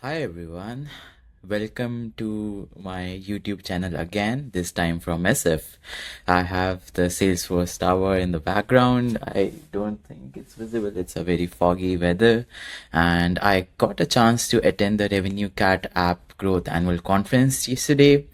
Hi everyone, welcome to my YouTube channel again, this time from SF. I have the Salesforce tower in the background. I don't think it's visible, it's a very foggy weather. And I got a chance to attend the RevenueCat app growth annual conference yesterday.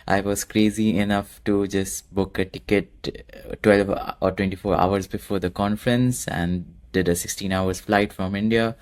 I was crazy enough to just book a ticket 12 or 24 hours before the conference and did a 16 hours flight from India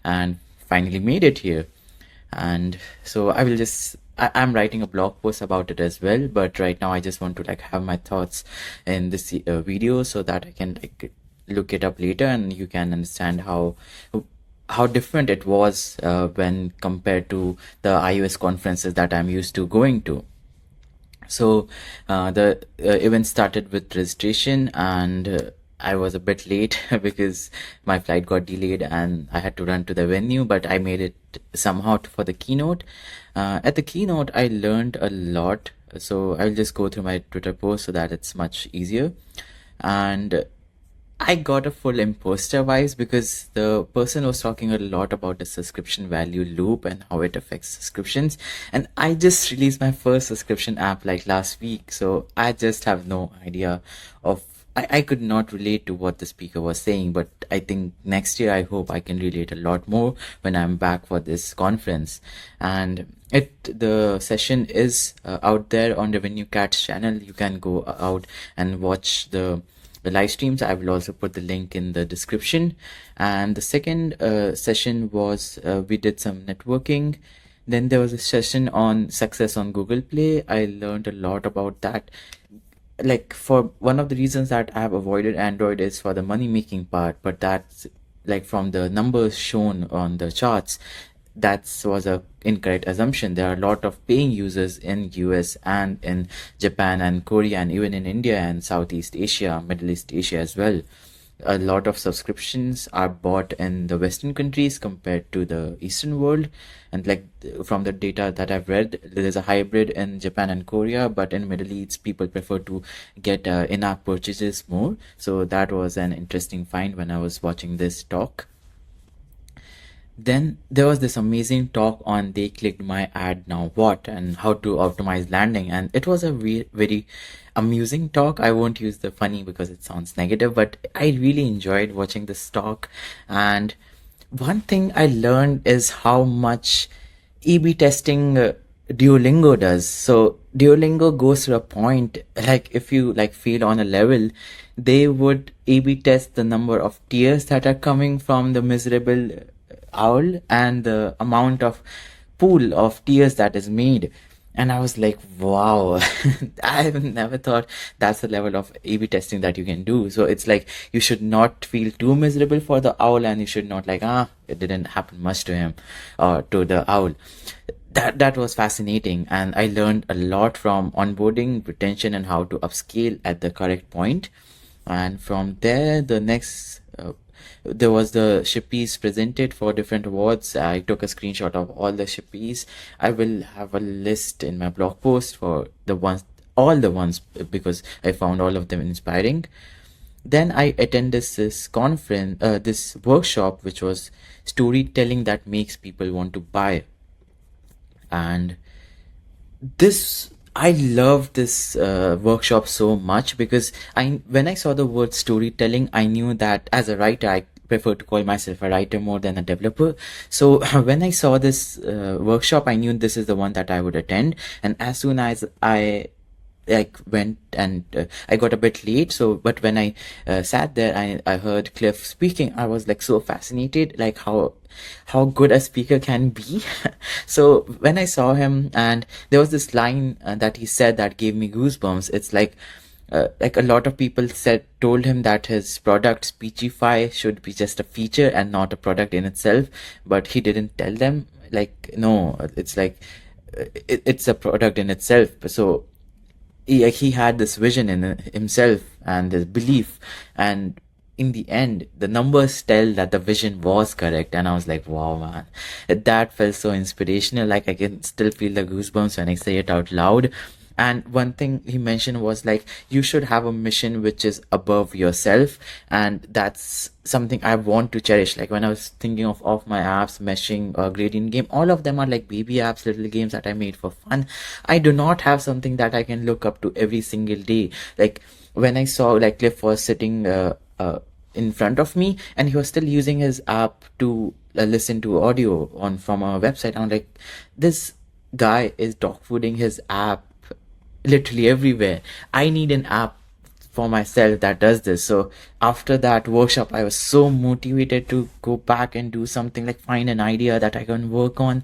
and finally made it here. And so I'm writing a blog post about it as well, but right now I just want to have my thoughts in this video so that I can look it up later and you can understand how different it was when compared to the iOS conferences that I'm used to going to. So the event started with registration, and I was a bit late because my flight got delayed and I had to run to the venue, but I made it somehow for the keynote. At the keynote, I learned a lot. So I'll just go through my Twitter post so that it's much easier. And I got a full imposter vibes because the person was talking a lot about the subscription value loop and how it affects subscriptions. And I just released my first subscription app like last week, so I just have no idea of. I could not relate to what the speaker was saying, but I think next year I hope I can relate a lot more when I'm back for this conference. And the session is out there on the RevenueCat's channel. You can go out and watch the live streams. I will also put the link in the description. And the second session was we did some networking. Then there was a session on success on Google Play. I learned a lot about that. Like, for one of the reasons that I have avoided Android is for the money making part, but that's like from the numbers shown on the charts, that was a incorrect assumption. There are a lot of paying users in US and in Japan and Korea and even in India and Southeast Asia, Middle East Asia as well. A lot of subscriptions are bought in the Western countries compared to the Eastern world. And from the data that I've read, there's a hybrid in Japan and Korea, but in Middle East, people prefer to get in-app purchases more. So that was an interesting find when I was watching this talk. Then there was this amazing talk on they clicked my ad, now what, and how to optimize landing. And it was a very amusing talk. I won't use the funny because it sounds negative, but I really enjoyed watching this talk. And one thing I learned is how much A/B testing Duolingo does. So Duolingo goes to a point, like if you fail on a level, they would A/B test the number of tears that are coming from the miserable owl and the amount of pool of tears that is made. And I was like, wow, I've never thought that's the level of A/B testing that you can do. So it's like you should not feel too miserable for the owl, and you should not it didn't happen much to him or to the owl. That was fascinating, and I learned a lot from onboarding, retention, and how to upscale at the correct point. And from there, the next there was the shippies presented for different awards. I took a screenshot of all the shippies. I will have a list in my blog post for all the ones, because I found all of them inspiring. Then I attended this conference, this workshop, which was storytelling that makes people want to buy. And I love this workshop so much because when I saw the word storytelling, I knew that as a writer, I prefer to call myself a writer more than a developer. So when I saw this workshop, I knew this is the one that I would attend. And as soon as I went, and I got a bit late, but when I sat there, I heard Cliff speaking. I was so fascinated, how good a speaker can be. So when I saw him, and there was this line that he said that gave me goosebumps. It's like a lot of people told him that his product Speechify should be just a feature and not a product in itself, but he didn't tell them no, it's it's a product in itself. So he had this vision in himself and this belief, and in the end the numbers tell that the vision was correct. And I was like, wow, man, that felt so inspirational. I can still feel the goosebumps when I say it out loud. And one thing he mentioned was like, you should have a mission which is above yourself. And that's something I want to cherish. Like when I was thinking of my apps, meshing, gradient game, all of them are like baby apps, little games that I made for fun. I do not have something that I can look up to every single day. Like when I saw like Cliff was sitting in front of me and he was still using his app to listen to audio on from a website, I'm like, this guy is dog fooding his app literally everywhere. I need an app for myself that does this. So after that workshop, I was so motivated to go back and do something, like find an idea that I can work on.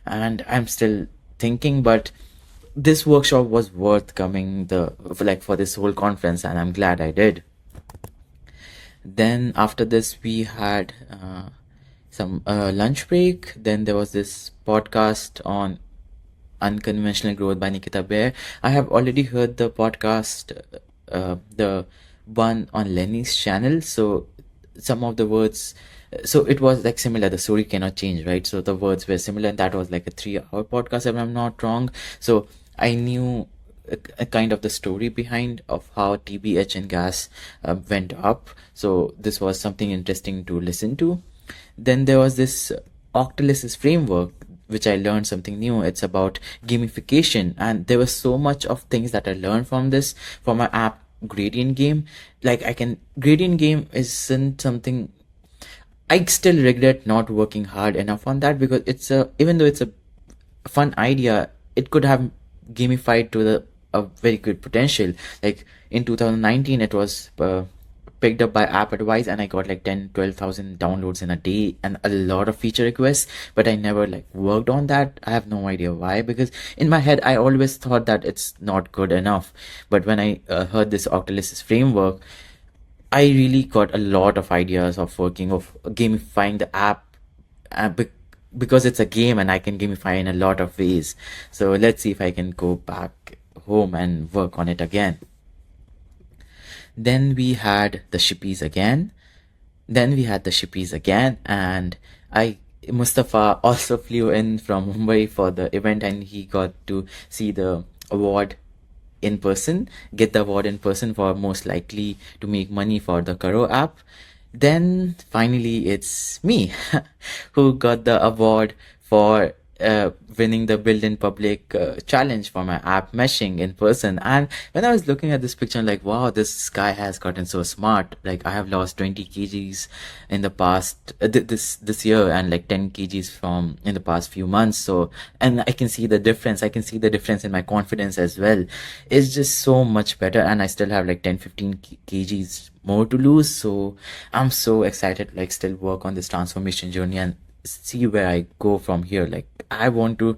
And I'm still thinking, but this workshop was worth coming for this whole conference, and I'm glad I did. Then after this, we had some lunch break. Then there was this podcast on Unconventional Growth by Nikita Bear. I have already heard the podcast, the one on Lenny's channel. So some of the words, so it was like similar. The story cannot change, right? So the words were similar, and that was like a 3-hour podcast, if I'm not wrong. So I knew a kind of the story behind of how TBH and gas went up. So this was something interesting to listen to. Then there was this Octalysis framework, which I learned something new. It's about gamification, and there was so much of things that I learned from this, from my app Gradient Game. Like Gradient Game isn't something, I still regret not working hard enough on that, because even though it's a fun idea, it could have gamified to a very good potential. Like in 2019, it was picked up by App Advice, and I got like 10-12,000 downloads in a day and a lot of feature requests, but I never like worked on that. I have no idea why, because in my head I always thought that it's not good enough. But when I heard this Octalysis framework, I really got a lot of ideas of gamifying the app, because it's a game and I can gamify in a lot of ways. So let's see if I can go back home and work on it again. Then we had the shippies again. And Mustafa also flew in from Mumbai for the event, and he got to see the award in person, get the award in person for most likely to make money for the Karo app. Then finally it's me who got the award for winning the Build in Public challenge for my app meshing in person. And when I was looking at this picture, I'm like, wow, this guy has gotten so smart. Like I have lost 20 kgs in the past this year, and like 10 kgs from in the past few months. So, and I can see the difference. I can see the difference in my confidence as well. It's just so much better, and I still have like 10-15 kgs more to lose. So I'm so excited, like still work on this transformation journey and see where I go from here. Like I want to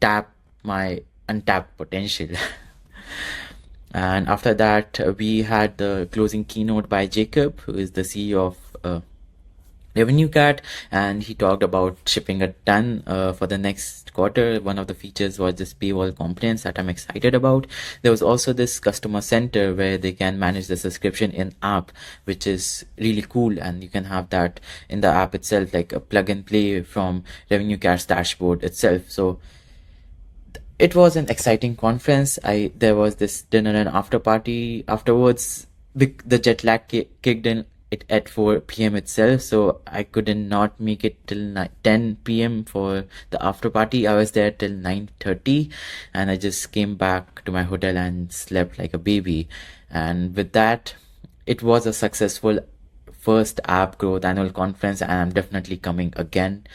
tap my untapped potential. And after that, we had the closing keynote by Jacob, who is the CEO of RevenueCat, and he talked about shipping a ton for the next quarter. One of the features was this paywall compliance that I'm excited about. There was also this customer center where they can manage the subscription in app, which is really cool, and you can have that in the app itself, like a plug and play from RevenueCat's dashboard itself. So it was an exciting conference. There was this dinner and after party afterwards. The jet lag kicked in at 4 p.m. itself, so I couldn't not make it till 10 p.m. for the after party. I was there till 9:30, and I just came back to my hotel and slept like a baby. And with that, it was a successful first App Growth annual conference, and I'm definitely coming again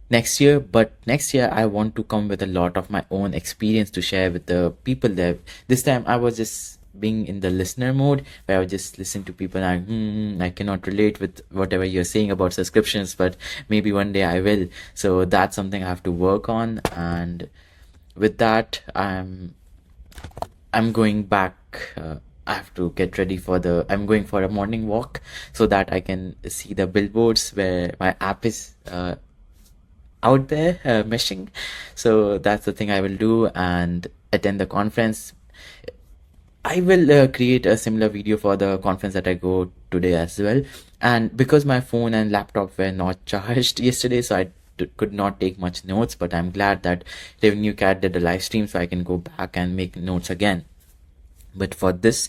next year. But next year I want to come with a lot of my own experience to share with the people there. This time I was just being in the listener mode, where I would just listen to people and I cannot relate with whatever you're saying about subscriptions, but maybe one day I will. So that's something I have to work on. And with that, I'm going back. I have to get ready I'm going for a morning walk so that I can see the billboards where my app is out there meshing. So that's the thing I will do, and attend the conference. I will create a similar video for the conference that I go today as well. And because my phone and laptop were not charged yesterday, so I could not take much notes, but I'm glad that RevenueCat did a live stream so I can go back and make notes again. But for this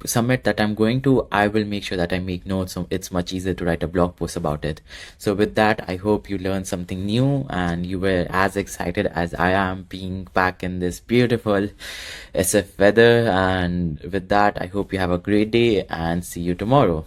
summit that I'm going to, I will make sure that I make notes so it's much easier to write a blog post about it. So with that, I hope you learned something new and you were as excited as I am being back in this beautiful SF weather. And with that, I hope you have a great day and see you tomorrow.